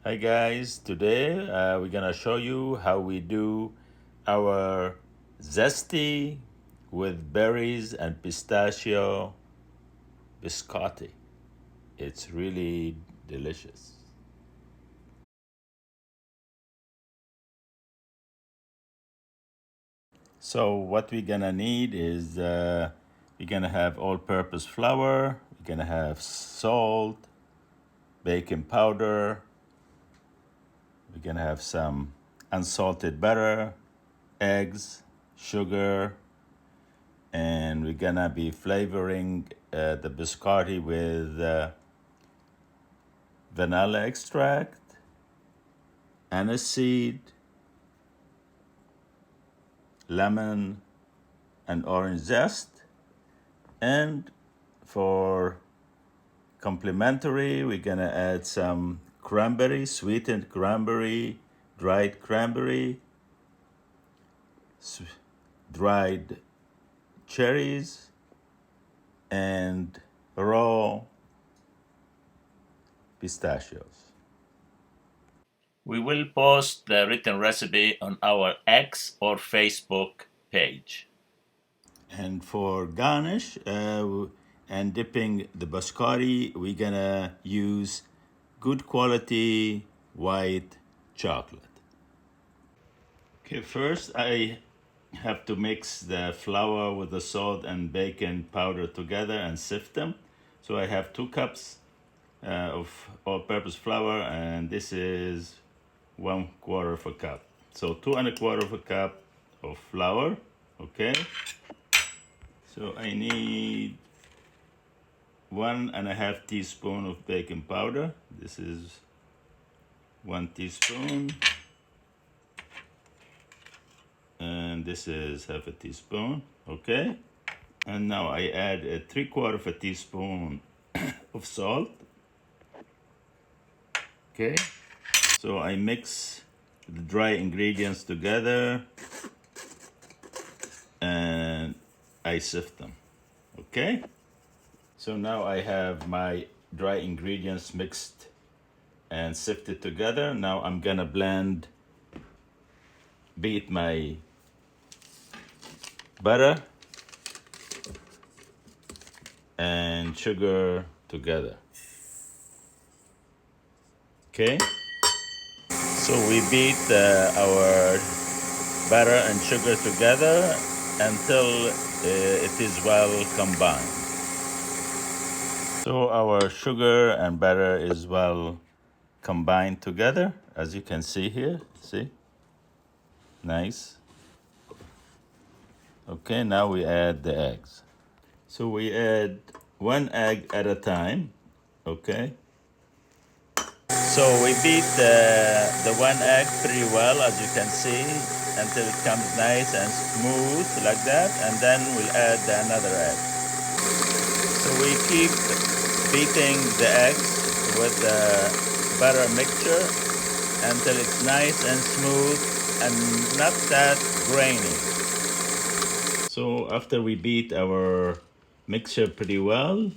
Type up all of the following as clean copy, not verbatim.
Hi guys, today we're gonna show you how we do our zesty with berries and pistachio biscotti. It's really delicious. So what we're gonna need is we're gonna have all-purpose flour, we're gonna have salt, baking powder, we're gonna have some unsalted butter, eggs, sugar, and we're gonna be flavoring the biscotti with vanilla extract, aniseed, lemon, and orange zest. And for complementary, we're gonna add some cranberry, sweetened cranberry, dried cranberry, dried cherries, and raw pistachios. We will post the written recipe on our X or Facebook page. And for garnish and dipping the biscotti, we're gonna use good quality white chocolate. Okay, first I have to mix the flour with the salt and baking powder together and sift them. So I have 2 cups of all-purpose flour, and this is 1/4 of a cup. So 2 1/4 of a cup of flour. Okay. So I need 1 1/2 teaspoon of baking powder. This is 1 teaspoon, and this is 1/2 teaspoon. Okay. And now I add a 3/4 of a teaspoon of salt. Okay. So I mix the dry ingredients together and I sift them. Okay. So now I have my dry ingredients mixed and sifted together. Now I'm gonna beat my butter and sugar together. Okay. So we beat our butter and sugar together until it is well combined. So our sugar and butter is well combined together, as you can see here. See? Nice. Okay, now we add the eggs. So we add 1 egg at a time. Okay. So we beat the 1 egg pretty well, as you can see, until it comes nice and smooth like that, and then we'll add another egg. So we keep beating the eggs with the butter mixture until it's nice and smooth and not that grainy. So after we beat our mixture pretty well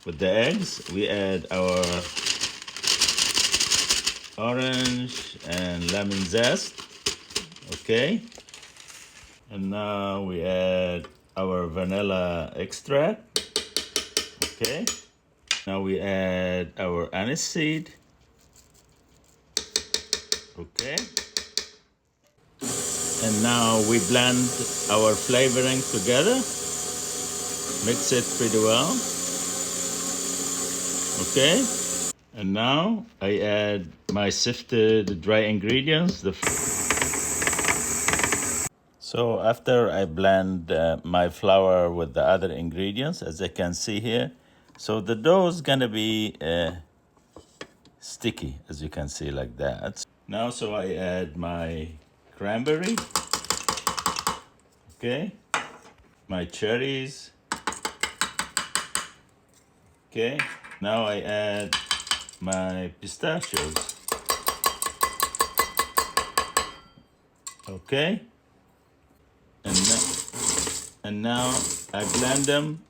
with the eggs, we add our orange and lemon zest. Okay. And now we add our vanilla extract. Okay. Now we add our aniseed. Okay. And now we blend our flavoring together. Mix it pretty well. Okay. And now I add my sifted dry ingredients. So after I blend my flour with the other ingredients, as you can see here, so the dough is gonna be sticky, as you can see, like that. Now, so I add my cranberry, okay, my cherries, okay. Now I add my pistachios, okay, and now I blend them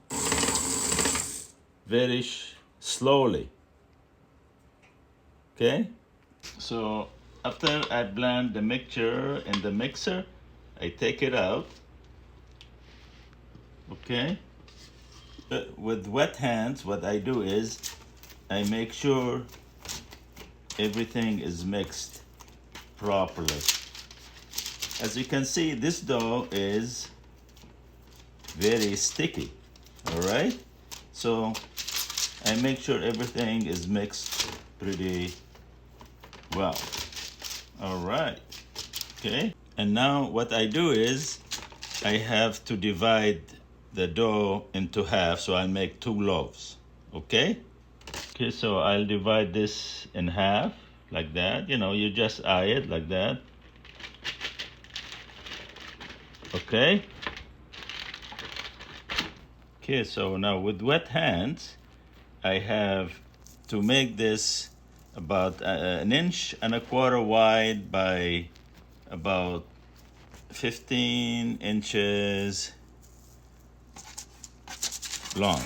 very slowly, okay. So after I blend the mixture in the mixer, I take it out. Okay. With wet hands, what I do is I make sure everything is mixed properly. As you can see, this dough is very sticky. All right. So I make sure everything is mixed pretty well. All right. Okay. And now what I do is I have to divide the dough into half, so I'll make 2 loaves. Okay? Okay, so I'll divide this in half like that. You know, you just eye it like that. Okay? Okay, so now with wet hands, I have to make this about an inch and a quarter wide by about 15 inches long.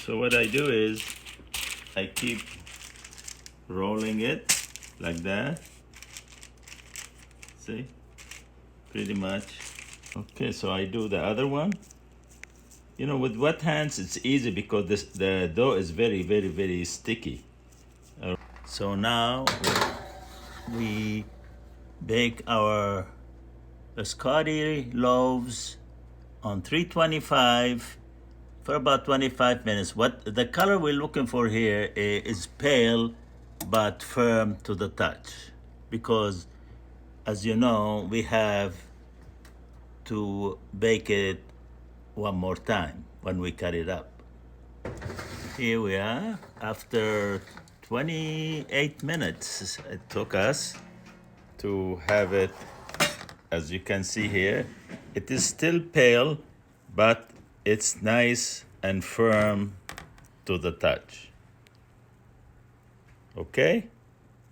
So what I do is I keep rolling it like that. See? Pretty much. Okay, so I do the other one. You know, with wet hands, it's easy because the dough is very, very, very sticky. So now we bake our biscotti loaves on 325 for about 25 minutes. What the color we're looking for here is pale but firm to the touch, because as you know, we have to bake it one more time when we cut it up. Here we are. After 28 minutes it took us to have it. As you can see here, it is still pale, but it's nice and firm to the touch. Okay?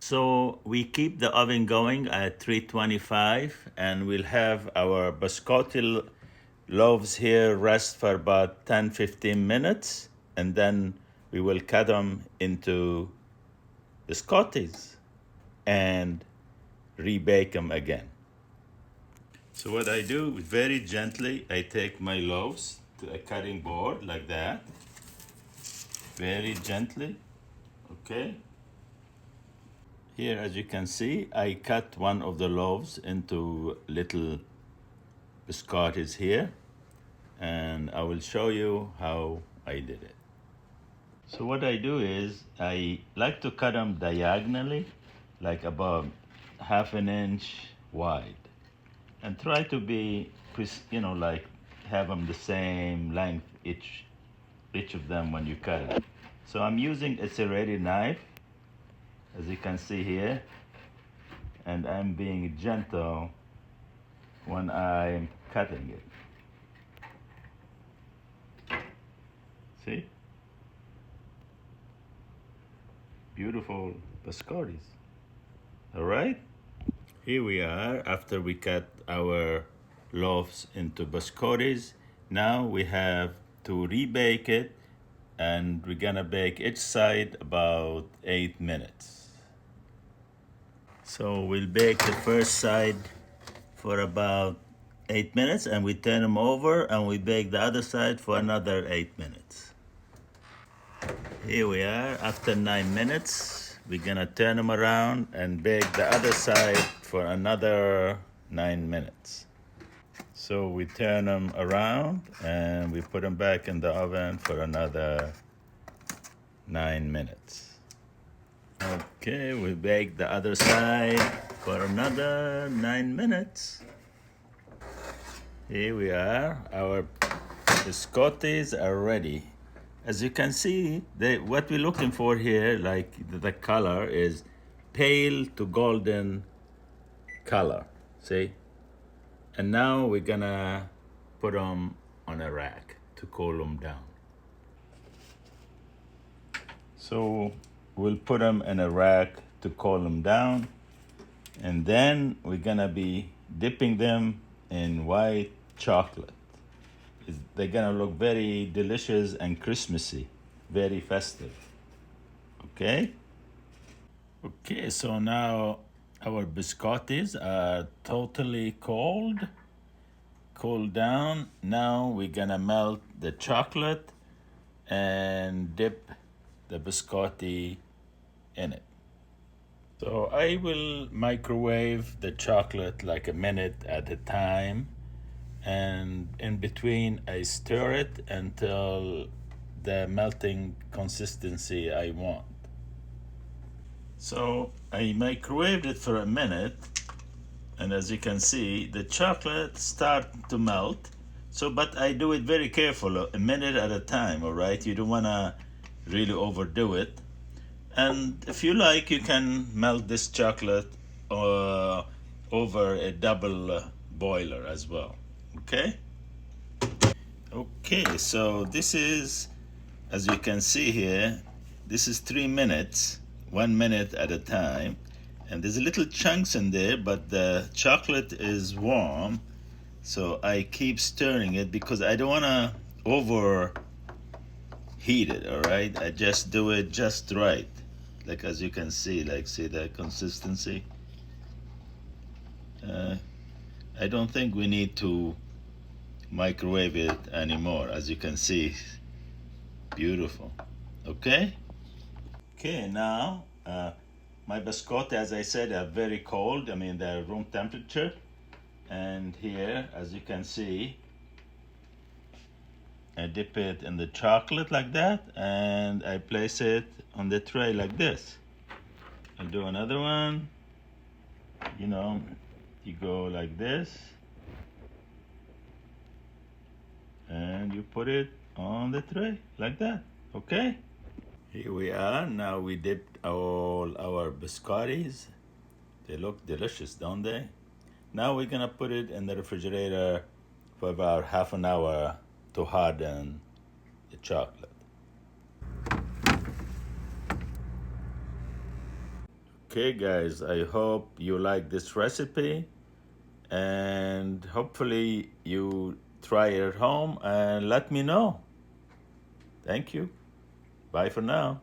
So we keep the oven going at 325, and we'll have our biscotti loaves here rest for about 10-15 minutes, and then we will cut them into biscottis and rebake them again. So what I do, very gently, I take my loaves to a cutting board like that, very gently. Okay. Here, as you can see, I cut one of the loaves into little biscottis here, and I will show you how I did it. So what I do is I like to cut them diagonally, like about half an inch wide, and try to be, you know, like have them the same length each of them when you cut it. So I'm using a serrated knife, as you can see here, and I'm being gentle when I'm cutting it. See? Beautiful biscottis. All right? Here we are after we cut our loaves into biscottis. Now we have to rebake it, and we're gonna bake each side about 8 minutes. So we'll bake the first side for about 8 minutes, and we turn them over and we bake the other side for another 8 minutes. Here we are after 9 minutes. We're gonna turn them around and bake the other side for another 9 minutes. So we turn them around and we put them back in the oven for another 9 minutes. Okay, we bake the other side for another 9 minutes. Here we are. Our biscottis are ready. As you can see, what we're looking for here, like the color, is pale to golden color. See? And now we're gonna put them on a rack to cool them down. So we'll put them in a rack to cool them down, and then we're gonna be dipping them in white chocolate. They're gonna look very delicious and Christmassy, very festive. Okay? Okay, so now our biscottis are totally cooled down. Now we're gonna melt the chocolate and dip the biscotti in it. So I will microwave the chocolate like a minute at a time, and in between I stir it until the melting consistency I want. So I microwaved it for a minute, and as you can see, the chocolate start to melt. So, but I do it very careful, a minute at a time. All right, you don't wanna really overdo it. And if you like, you can melt this chocolate uh, over a double boiler as well. Okay. Okay, so this is, as you can see here, this is 3 minutes, 1 minute at a time. And there's a little chunks in there, but the chocolate is warm. So I keep stirring it because I don't want to overheat it, all right? I just do it just right. Like as you can see, like see the consistency. Uh, I don't think we need to microwave it anymore. As you can see, beautiful. Okay? Okay, now my biscotti, as I said, are very cold. I mean, they're room temperature. And here, as you can see, I dip it in the chocolate like that, and I place it on the tray like this. I'll do another one. You know, you go like this, and you put it on the tray like that. Okay? Here we are. Now we dipped all our biscottis. They look delicious, don't they? Now we're gonna put it in the refrigerator for about half an hour to harden the chocolate. Okay, guys, I hope you like this recipe, and hopefully you try it at home and let me know. Thank you. Bye for now.